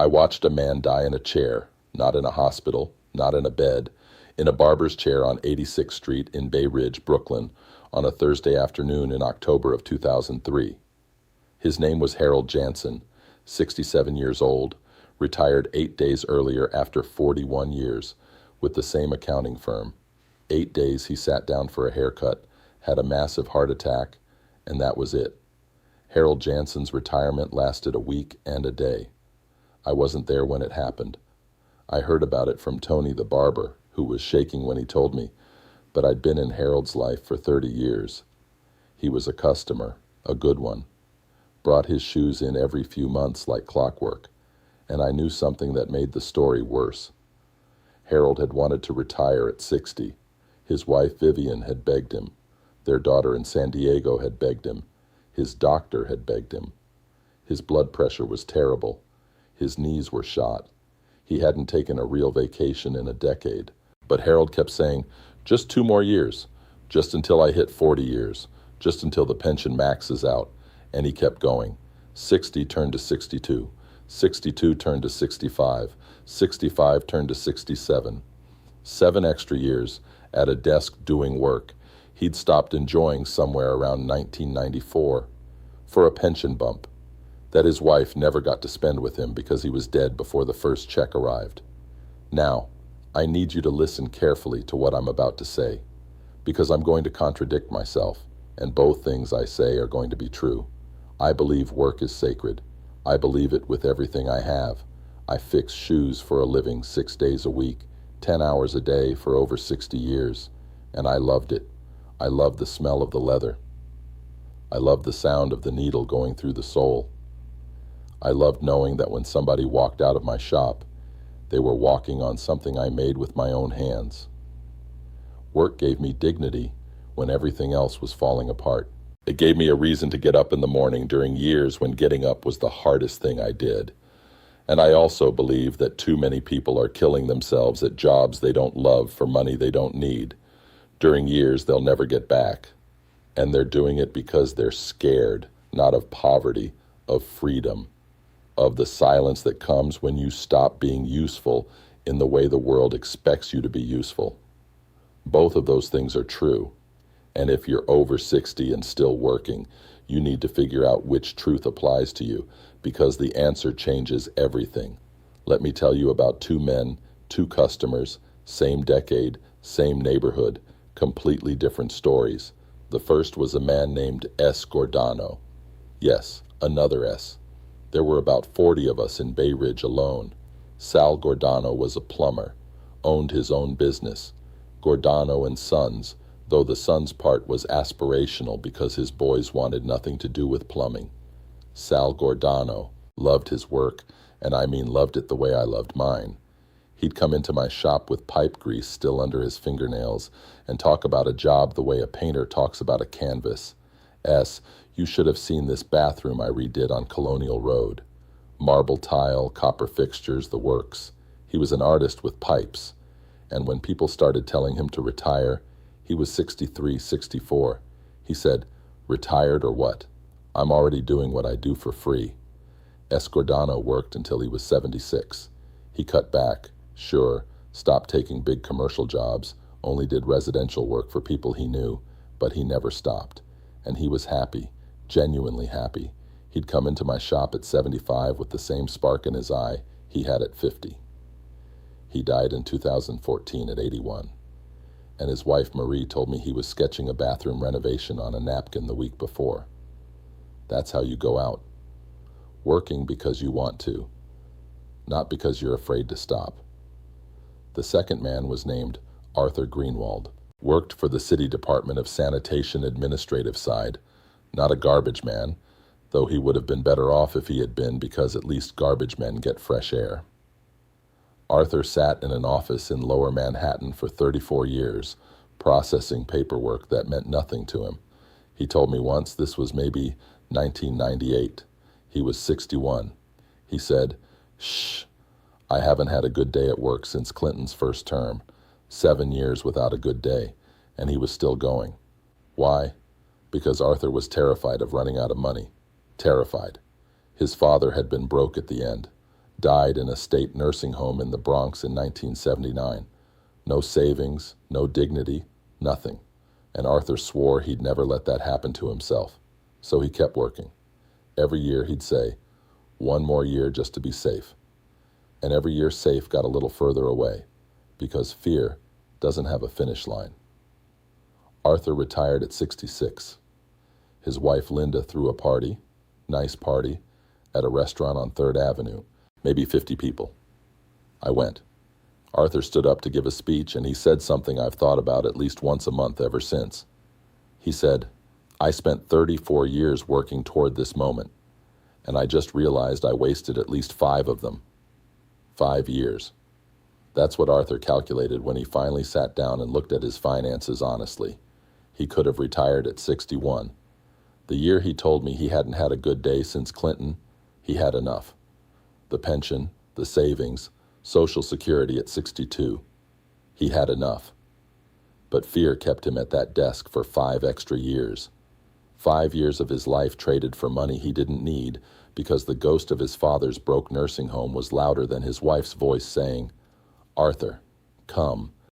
I watched a man die in a chair, not in a hospital, not in a bed, in a barber's chair on 86th Street in Bay Ridge, Brooklyn, on a Thursday afternoon in October of 2003. His name was Harold Jansen, 67 years old, retired 8 days earlier after 41 years, with the same accounting firm. 8 days he sat down for a haircut, had a massive heart attack, and that was it. Harold Jansen's retirement lasted a week and a day. I wasn't there when it happened. I heard about it from Tony the barber, who was shaking when he told me, but I'd been in Harold's life for 30 years. He was a customer, a good one. Brought his shoes in every few months like clockwork, and I knew something that made the story worse. Harold had wanted to retire at 60. His wife Vivian had begged him. Their daughter in San Diego had begged him. His doctor had begged him. His blood pressure was terrible. His knees were shot. He hadn't taken a real vacation in a decade. But Harold kept saying, just 2 more years, just until I hit 40 years, just until the pension maxes out. And he kept going. 60 turned to 62. 62 turned to 65. 65 turned to 67. 7 extra years at a desk doing work he'd stopped enjoying somewhere around 1994 for a pension bump that his wife never got to spend with him because he was dead before the first check arrived. Now, I need you to listen carefully to what I'm about to say, because I'm going to contradict myself, and both things I say are going to be true. I believe work is sacred. I believe it with everything I have. I fix shoes for a living 6 days a week, 10 hours a day for over 60 years, and I loved it. I loved the smell of the leather. I loved the sound of the needle going through the sole. I loved knowing that when somebody walked out of my shop, they were walking on something I made with my own hands. Work gave me dignity when everything else was falling apart. It gave me a reason to get up in the morning during years when getting up was the hardest thing I did. And I also believe that too many people are killing themselves at jobs they don't love for money they don't need, during years they'll never get back. And they're doing it because they're scared, not of poverty, of freedom, of the silence that comes when you stop being useful in the way the world expects you to be useful. Both of those things are true. And if you're over 60 and still working, you need to figure out which truth applies to you, because the answer changes everything. Let me tell you about 2 men, 2 customers, same decade, same neighborhood, completely different stories. The first was a man named S. Gordano. Yes, another S. There were about 40 of us in Bay Ridge alone. Sal Gordano was a plumber, owned his own business, Gordano and Sons, though the Sons part was aspirational because his boys wanted nothing to do with plumbing. Sal Gordano loved his work, and I mean loved it the way I loved mine. He'd come into my shop with pipe grease still under his fingernails and talk about a job the way a painter talks about a canvas. S, you should have seen this bathroom I redid on Colonial Road. Marble tile, copper fixtures, the works. He was an artist with pipes. And when people started telling him to retire, he was 63, 64. He said, retired or what? I'm already doing what I do for free. Escordano worked until he was 76. He cut back, sure, stopped taking big commercial jobs, only did residential work for people he knew, but he never stopped. And he was happy, genuinely happy. He'd come into my shop at 75 with the same spark in his eye he had at 50. He died in 2014 at 81. And his wife Marie told me he was sketching a bathroom renovation on a napkin the week before. That's how you go out. Working because you want to, not because you're afraid to stop. The second man was named Arthur Greenwald, worked for the City Department of Sanitation Administrative Side, not a garbage man, though he would have been better off if he had been, because at least garbage men get fresh air. Arthur sat in an office in Lower Manhattan for 34 years, processing paperwork that meant nothing to him. He told me once this was maybe 1998. He was 61. He said, "Shh, I haven't had a good day at work since Clinton's first term. 7 years without a good day," and he was still going. Why? Because Arthur was terrified of running out of money. Terrified. His father had been broke at the end. Died in a state nursing home in the Bronx in 1979. No savings, no dignity, nothing. And Arthur swore he'd never let that happen to himself. So he kept working. Every year he'd say, one more year just to be safe. And every year safe got a little further away, because fear doesn't have a finish line. Arthur retired at 66. His wife Linda threw a party, nice party, at a restaurant on 3rd Avenue, maybe 50 people. I went. Arthur stood up to give a speech, and he said something I've thought about at least once a month ever since. He said, I spent 34 years working toward this moment, and I just realized I wasted at least 5 of them. 5 years. That's what Arthur calculated when he finally sat down and looked at his finances honestly. He could have retired at 61. The year he told me he hadn't had a good day since Clinton, he had enough. The pension, the savings, Social Security at 62. He had enough. But fear kept him at that desk for 5 extra years. 5 years of his life traded for money he didn't need because the ghost of his father's broke nursing home was louder than his wife's voice saying, Arthur, come.